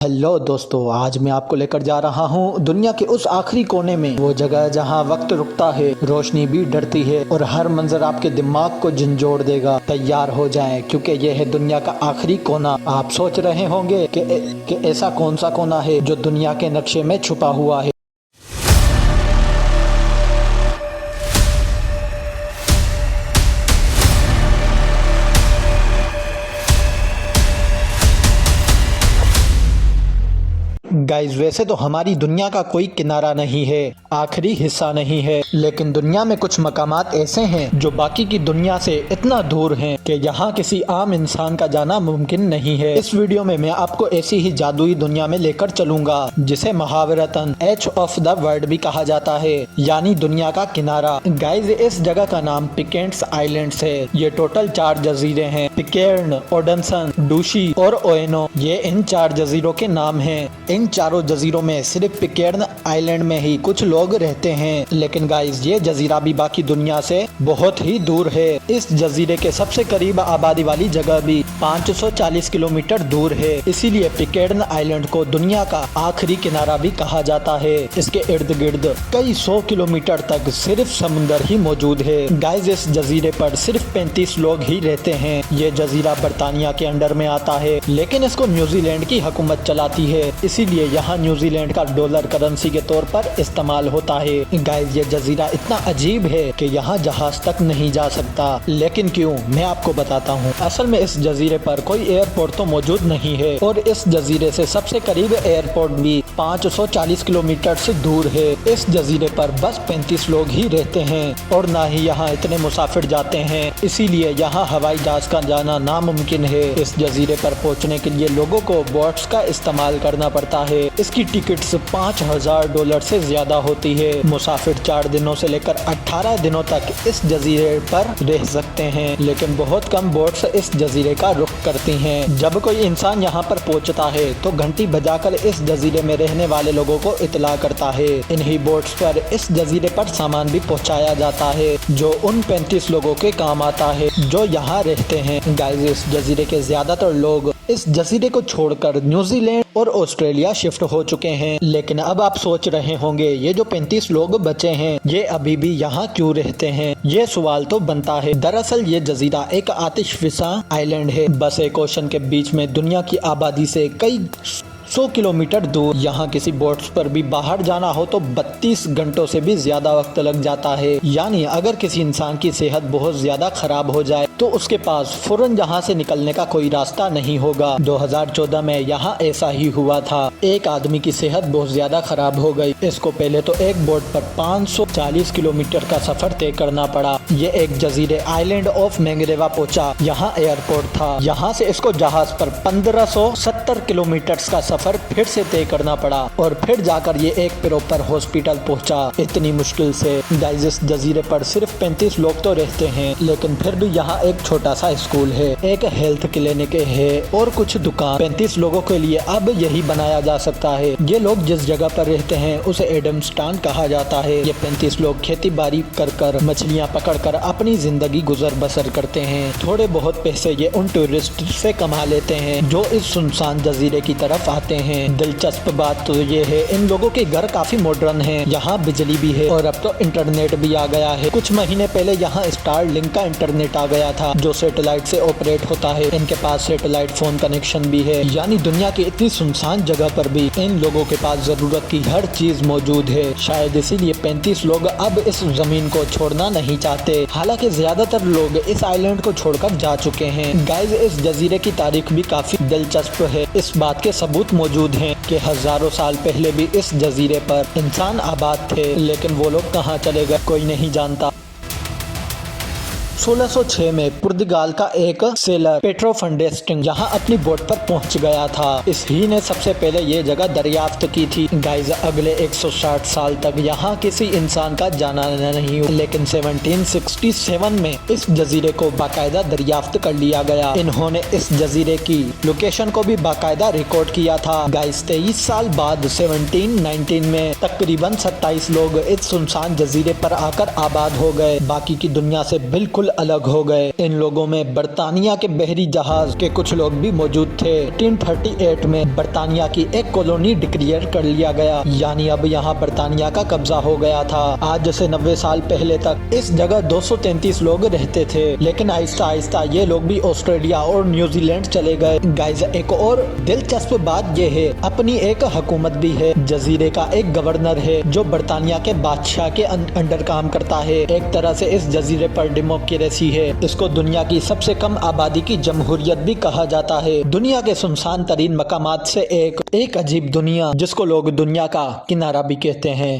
Hello दोस्तों, आज मैं आपको लेकर जा रहा हूँ दुनिया के उस आखिरी कोने में, वो जगह जहाँ वक्त रुकता है, रोशनी भी डरती है और हर मंजर आपके दिमाग को झंझोड़ देगा। तैयार हो जाएं, क्योंकि यह है दुनिया का आखिरी कोना। आप सोच रहे होंगे कि ऐसा कौन सा कोना है जो दुनिया के नक्शे में छुपा हुआ है। गाइस, वैसे तो हमारी दुनिया का कोई किनारा नहीं है, आखिरी हिस्सा नहीं है, लेकिन दुनिया में कुछ मकामात ऐसे हैं जो बाकी की दुनिया से इतना दूर हैं कि यहाँ किसी आम इंसान का जाना मुमकिन नहीं है। इस वीडियो में मैं आपको ऐसी ही जादुई दुनिया में लेकर चलूंगा जिसे मुहावरतन एज ऑफ द वर्ल्ड भी कहा जाता है, यानी दुनिया का किनारा। गाइस, इस जगह का नाम पिकेर्न्स आइलैंड्स है। ये टोटल 4 जजीरे हैं, पिकेर्न, ओडेंसन, डूशी और ओएनो। ये इन 4 जजीरों के नाम हैं। इन चारों जजीरों में सिर्फ पिकेर्न आइलैंड में ही कुछ लोग रहते हैं, लेकिन गाइस ये जजीरा भी बाकी दुनिया से बहुत ही दूर है। इस जजीरे के सबसे करीब आबादी वाली जगह भी 540 किलोमीटर दूर है। इसीलिए पिकेर्न आइलैंड को दुनिया का आखिरी किनारा भी कहा जाता है। इसके इर्द गिर्द कई 100 किलोमीटर तक सिर्फ समुंदर ही मौजूद है। गाइस, इस जजीरे पर सिर्फ 35 लोग ही रहते हैं। ये जजीरा बरतानिया के अंडर में आता है, लेकिन इसको न्यूजीलैंड की हुकूमत चलाती है, इसीलिए यहाँ न्यूजीलैंड का डॉलर करेंसी के तौर पर इस्तेमाल होता है। गाइस, ये जजीरा इतना अजीब है कि यहाँ जहाज तक नहीं जा सकता। लेकिन क्यों, मैं आपको बताता हूँ। असल में इस जजीरे पर कोई एयरपोर्ट तो मौजूद नहीं है और इस जजीरे से सबसे करीब एयरपोर्ट भी 540 किलोमीटर से दूर है। इस जजीरे पर बस 35 लोग ही रहते हैं और ना ही यहाँ इतने मुसाफिर जाते हैं, इसीलिए यहाँ हवाई जहाज का जाना नामुमकिन है। इस जजीरे पर पहुँचने के लिए लोगों को बोट्स का इस्तेमाल करना पड़ता है। इसकी टिकट्स $5000 से ज्यादा होती है। मुसाफिर 4 दिनों से लेकर 18 दिनों तक इस जजीरे पर रह सकते हैं, लेकिन बहुत कम बोट्स इस जजीरे का रुख करती हैं। जब कोई इंसान यहाँ पर पहुँचता है तो घंटी बजाकर इस जजीरे में रहने वाले लोगों को इतला करता है। इन्हीं बोट्स पर इस जजीरे पर सामान भी पहुँचाया जाता है जो उन 35 लोगों के काम आता है जो यहाँ रहते हैं। गाइस, इस जजीरे के ज्यादातर लोग इस जजीरे को छोड़कर न्यूजीलैंड और ऑस्ट्रेलिया शिफ्ट हो चुके हैं। लेकिन अब आप सोच रहे होंगे, ये जो 35 लोग बचे हैं ये अभी भी यहाँ क्यों रहते हैं? ये सवाल तो बनता है। दरअसल ये जजीरा एक आतिशफिशा आइलैंड है, बस एक ओशन के बीच में दुनिया की आबादी से कई 100 किलोमीटर दूर। यहाँ किसी बोट्स पर भी बाहर जाना हो तो 32 घंटों से भी ज्यादा वक्त लग जाता है। यानी अगर किसी इंसान की सेहत बहुत ज्यादा खराब हो जाए तो उसके पास फौरन यहाँ से निकलने का कोई रास्ता नहीं होगा। 2014 में यहाँ ऐसा ही हुआ था। एक आदमी की सेहत बहुत ज्यादा खराब हो गई। इसको पहले तो एक बोट पर 540 किलोमीटर का सफर तय करना पड़ा। ये एक जजीरे आइलैंड ऑफ मैंगरेवा पहुंचा। यहाँ एयरपोर्ट था। यहाँ से इसको जहाज पर 1570 किलोमीटर का सफर फिर से तय करना पड़ा और फिर जाकर ये एक प्रॉपर हॉस्पिटल पहुंचा। इतनी मुश्किल से। गाइस, इस जजीरे पर सिर्फ 35 लोग तो रहते हैं, लेकिन फिर भी यहाँ एक छोटा सा स्कूल है, एक हेल्थ क्लिनिक है और कुछ दुकान। 35 लोगों के लिए अब यही बनाया जा सकता है। ये लोग जिस जगह पर रहते हैं उसे एडम्सटाउन कहा जाता है। ये 35 लोग खेती बाड़ी कर मछलियाँ पकड़ कर अपनी जिंदगी गुजर बसर करते हैं। थोड़े बहुत पैसे ये उन टूरिस्ट से कमा लेते हैं जो इस सुनसान जजीरे की तरफ आते हैं। दिलचस्प बात तो ये है, इन लोगों के घर काफी मॉडर्न हैं। यहाँ बिजली भी है और अब तो इंटरनेट भी आ गया है। कुछ महीने पहले यहाँ स्टारलिंक का इंटरनेट आ गया था जो सैटेलाइट से ऑपरेट होता है। इनके पास सैटेलाइट फोन कनेक्शन भी है। यानी दुनिया की इतनी सुनसान जगह पर भी इन लोगों के पास जरूरत की हर चीज मौजूद है। शायद इसीलिए 35 लोग अब इस जमीन को छोड़ना नहीं चाहते। हालांकि ज्यादातर लोग इस आइलैंड को छोड़कर जा चुके हैं। गाइस, इस जजीरे की तारीख भी काफी दिलचस्प है। इस बात के सबूत मौजूद हैं कि हजारों साल पहले भी इस जजीरे पर इंसान आबाद थे, लेकिन वो लोग कहाँ चले गए कोई नहीं जानता। 1606 में पुर्तगाल का एक सेलर पेट्रो फंडेस्टिंग यहाँ अपनी बोट पर पहुँच गया था। इस ही ने सबसे पहले ये जगह दरियाफ्त की थी। गाइस, अगले 160 साल तक यहाँ किसी इंसान का जाना नहीं हुआ, लेकिन 1767 में इस जजीरे को बाकायदा दरियाफ्त कर लिया गया। इन्होंने इस जजीरे की लोकेशन को भी बाकायदा रिकॉर्ड किया था। गाइस, 23 साल बाद 1719 में तकरीबन 27 लोग इस सुनसान जजीरे पर आकर आबाद हो गए। बाकी की दुनिया से बिल्कुल अलग हो गए। इन लोगों में बर्तानिया के बहरी जहाज के कुछ लोग भी मौजूद थे। 1838 में बर्तानिया की एक कॉलोनी डिक्लेयर कर लिया गया, यानी अब यहाँ बर्तानिया का कब्जा हो गया था। आज से 90 साल पहले तक इस जगह 233 लोग रहते थे, लेकिन आहिस्ता आहिस्ता ये लोग भी ऑस्ट्रेलिया और न्यूजीलैंड चले गए। गाइस, एक और दिलचस्प बात ये है, अपनी एक हुकूमत भी है। जजीरे का एक गवर्नर है जो बर्तानिया के बादशाह के अंडर काम करता है। एक तरह से इस जजीरे पर डेमोक्रेसी है। इसको दुनिया की सबसे कम आबादी की जमहूरियत भी कहा जाता है। दुनिया के सुनसान तरीन मकामात से एक अजीब दुनिया, जिसको लोग दुनिया का किनारा भी कहते हैं।